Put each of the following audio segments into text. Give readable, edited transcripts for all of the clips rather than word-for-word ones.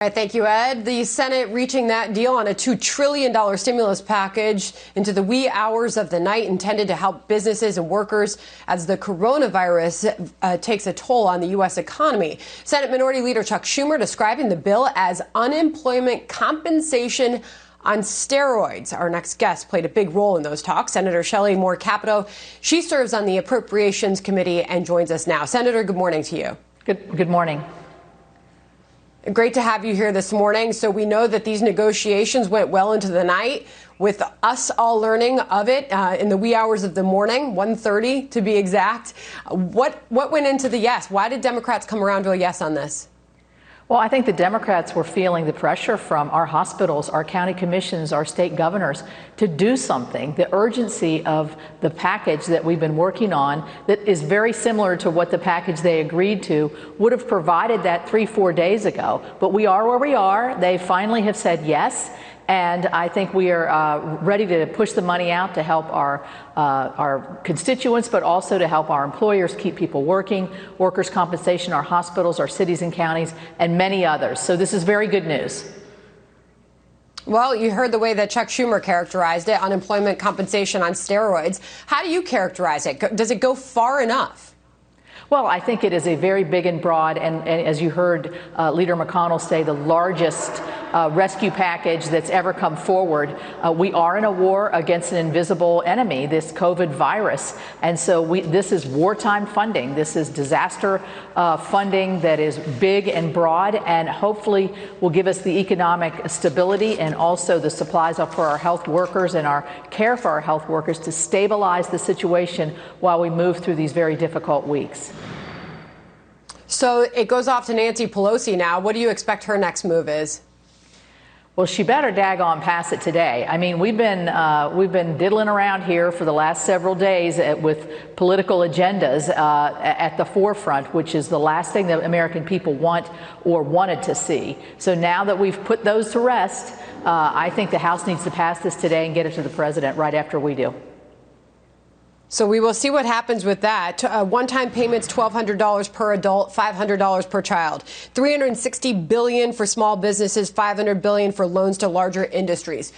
All right, thank you, Ed. The Senate reaching that deal on a $2 trillion stimulus package into the wee hours of the night intended to help businesses and workers as the coronavirus takes a toll on the U.S. economy. Senate Minority Leader Chuck Schumer describing the bill as unemployment compensation on steroids. Our next guest played a big role in those talks. Senator Shelley Capito. She serves on the Appropriations Committee and joins us now. Senator, good morning to you. Good morning. Great to have you here this morning. So we know that these negotiations went well into the night, with us all learning of it in the wee hours of the morning, 1:30 to be exact. What went into the yes? Why did Democrats come around to a yes on this? Well, I think the Democrats were feeling the pressure from our hospitals, our county commissions, our state governors to do something. The urgency of the package that we've been working on that is very similar to what the package they agreed to would have provided that 3-4 days ago. But we are where we are. They finally have said yes. And I think we are ready to push the money out to help our constituents, but also to help our employers keep people working, workers' compensation, our hospitals, our cities and counties, and many others. So this is very good news. Well, you heard the way that Chuck Schumer characterized it, unemployment compensation on steroids. How do you characterize it? Does it go far enough? Well, I think it is a very big and broad, and as you heard Leader McConnell say, the largest rescue package that's ever come forward. We are in a war against an invisible enemy, this COVID virus. And so this is wartime funding. This is disaster funding that is big and broad, and hopefully will give us the economic stability and also the supplies for our health workers and our care for our health workers to stabilize the situation while we move through these very difficult weeks. So it goes off to Nancy Pelosi now. What do you expect her next move is? Well, she better daggone pass it today. I mean, we've been diddling around here for the last several days with political agendas at the forefront, which is the last thing that American people want or wanted to see. So now that we've put those to rest, I think the House needs to pass this today and get it to the president right after we do. So we will see what happens with that. One-time payments, $1,200 per adult, $500 per child. $360 billion for small businesses, $500 billion for loans to larger industries.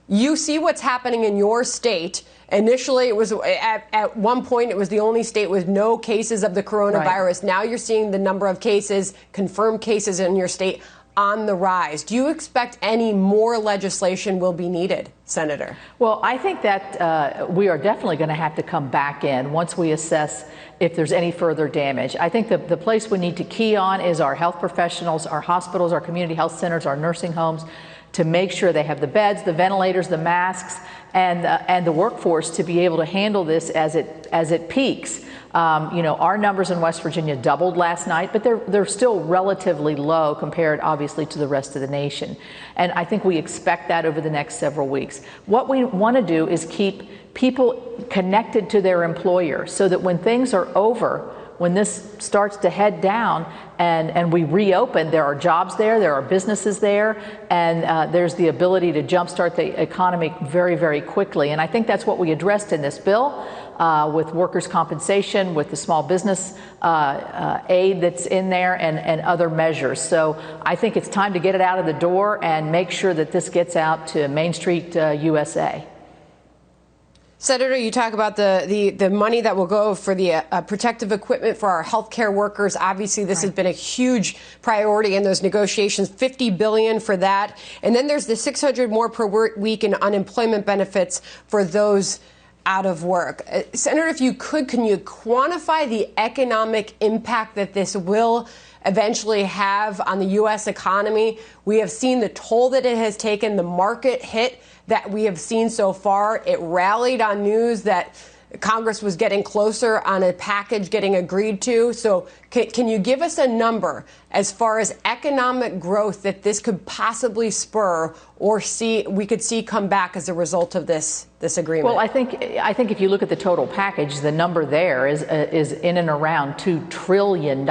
You see what's happening in your state. Initially, it was at one point, it was the only state with no cases of the coronavirus. Right. Now you're seeing the number of cases, confirmed cases in your state, on the rise. Do you expect any more legislation will be needed, Senator? Well, I think that we are definitely going to have to come back in once we assess if there's any further damage. I think the place we need to key on is our health professionals, our hospitals, our community health centers, our nursing homes, to make sure they have the beds, the ventilators, the masks, and the workforce to be able to handle this as it peaks. You know, our numbers in West Virginia doubled last night, but they're still relatively low compared, obviously, to the rest of the nation. And I think we expect that over the next several weeks. What we want to do is keep people connected to their employer so that when things are over, when this starts to head down and we reopen, there are jobs there are businesses there, and there's the ability to jumpstart the economy very, very quickly. And I think that's what we addressed in this bill with workers' compensation, with the small business aid that's in there, and other measures. So I think it's time to get it out of the door and make sure that this gets out to Main Street USA. Senator, you talk about the money that will go for the protective equipment for our healthcare workers. Obviously, this has been a huge priority in those negotiations, $50 billion for that. And then there's the $600 more per week in unemployment benefits for those out of work. Senator, if you could, can you quantify the economic impact that this will eventually have on the U.S. economy? We have seen the toll that it has taken, the market hit that we have seen so far. It rallied on news that Congress was getting closer on a package getting agreed to. So can you give us a number as far as economic growth that this could possibly spur or we could see come back as a result of this agreement? Well, I think if you look at the total package, the number there is in and around $2 trillion,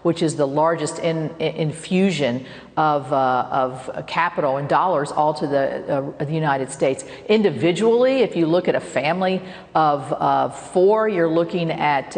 which is the largest infusion of capital and dollars all to the United States. Individually, if you look at a family of four, you're looking at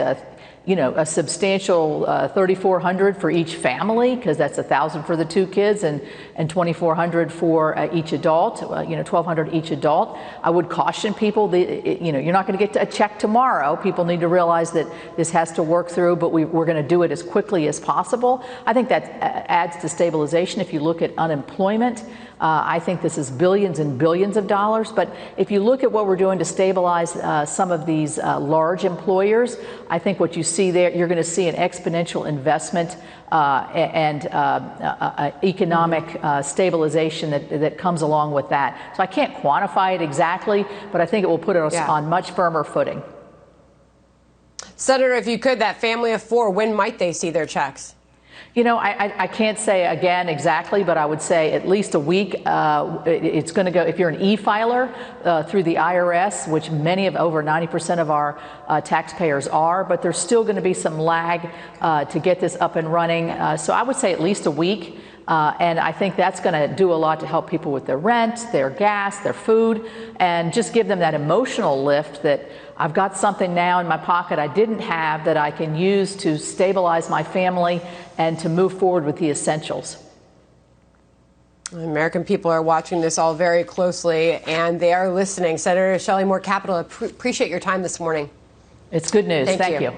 a substantial $3,400 for each family, because that's $1,000 for the 2 kids and $2,400 for each adult, $1,200 each adult. I would caution people, you're not going to get a check tomorrow. People need to realize that this has to work through, but we're going to do it as quickly as possible. I think that adds to stabilization. If you look at unemployment, I think this is billions and billions of dollars. But if you look at what we're doing to stabilize some of these large employers, I think what you see there, you're going to see an exponential investment and economic stabilization that comes along with that. So I can't quantify it exactly, but I think it will put us on much firmer footing. Senator, if you could, that family of 4, when might they see their checks? I can't say again exactly, but I would say at least a week. It's going to go, if you're an e-filer through the IRS, which over 90% of our taxpayers are, but there's still going to be some lag to get this up and running. So I would say at least a week. And I think that's going to do a lot to help people with their rent, their gas, their food, and just give them that emotional lift that I've got something now in my pocket I didn't have that I can use to stabilize my family and to move forward with the essentials. American people are watching this all very closely, and they are listening. Senator Shelley Moore, Capito, appreciate your time this morning. It's good news. Thank you.